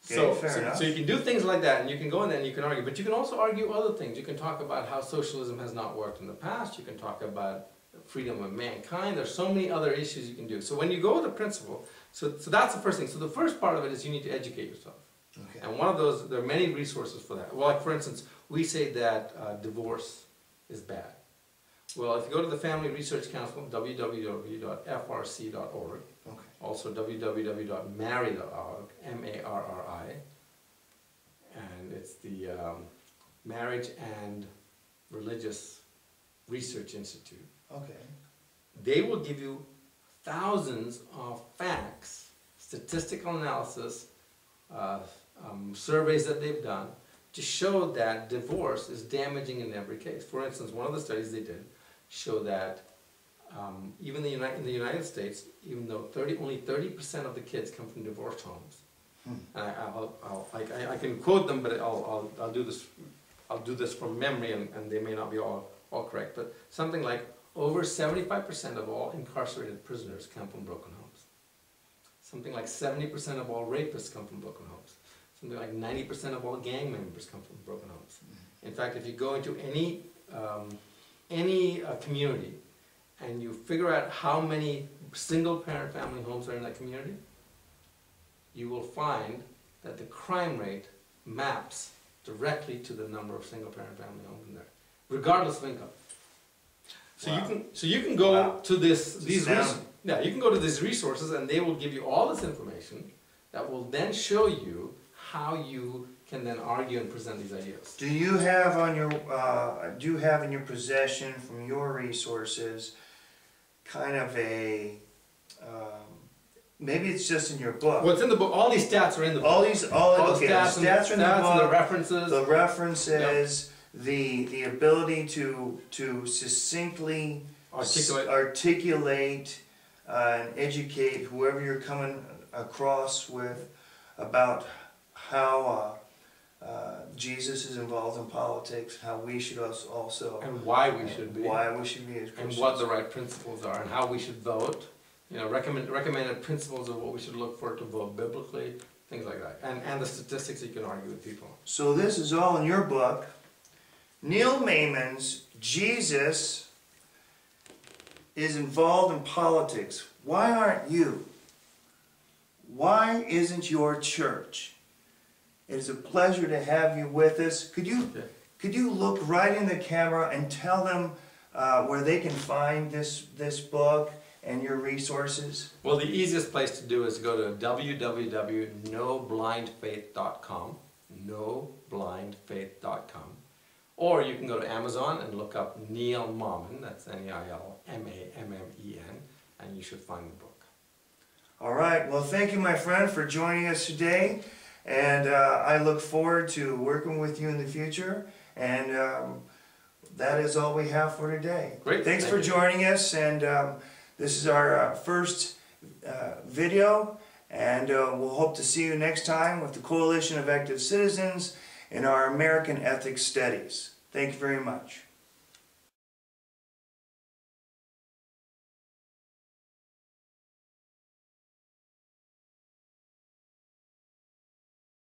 So you can do things like that, and you can go in there and you can argue, but you can also argue other things. You can talk about how socialism has not worked in the past. You can talk about freedom of mankind. There's so many other issues you can do. So when you go with the principle, so that's the first thing. So the first part of it is you need to educate yourself. Okay. And one of those, there are many resources for that. Well, like for instance, we say that divorce is bad. Well, if you go to the Family Research Council, www.frc.org, Okay. also www.marry.org, M-A-R-R-I, and it's the Marriage and Religious Research Institute. Okay. They will give you thousands of facts, statistical analysis, surveys that they've done to show that divorce is damaging in every case. For instance, one of the studies they did show that even in the United States, even though only 30% of the kids come from divorced homes, I can quote them, but I'll do this from memory, and they may not be all correct, but something like over 75% of all incarcerated prisoners come from broken homes. Something like 70% of all rapists come from broken homes. Something like 90% of all gang members come from broken homes. In fact, if you go into any community and you figure out how many single-parent family homes are in that community, you will find that the crime rate maps directly to the number of single-parent family homes in there, regardless of income. So you can go to these resources, and they will give you all this information that will then show you how you can then argue and present these ideas. Do you have in your possession from your resources kind of a maybe it's just in your book? Well, it's in the book. All these stats are in the book. The stats are in the book. And the references. The references, the ability to succinctly articulate and educate whoever you're coming across with about how Jesus is involved in politics, how we should also and why we should be, as Christians, and what the right principles are, and how we should vote. Recommended principles of what we should look for to vote biblically, things like that, and the statistics you can argue with people. So this is all in your book. Neil Maimon's Jesus is involved in politics. Why aren't you? Why isn't your church? It is a pleasure to have you with us. Could you look right in the camera and tell them where they can find this book and your resources? Well, the easiest place to do is go to www.noblindfaith.com, noblindfaith.com, or you can go to Amazon and look up Neil Mammen, that's Neilmammen, and you should find the book. All right. Well, thank you, my friend, for joining us today. And I look forward to working with you in the future. And that is all we have for today. Great. Thanks for joining us. And this is our first video. And we'll hope to see you next time with the Coalition of Active Citizens in our American Ethics Studies. Thank you very much.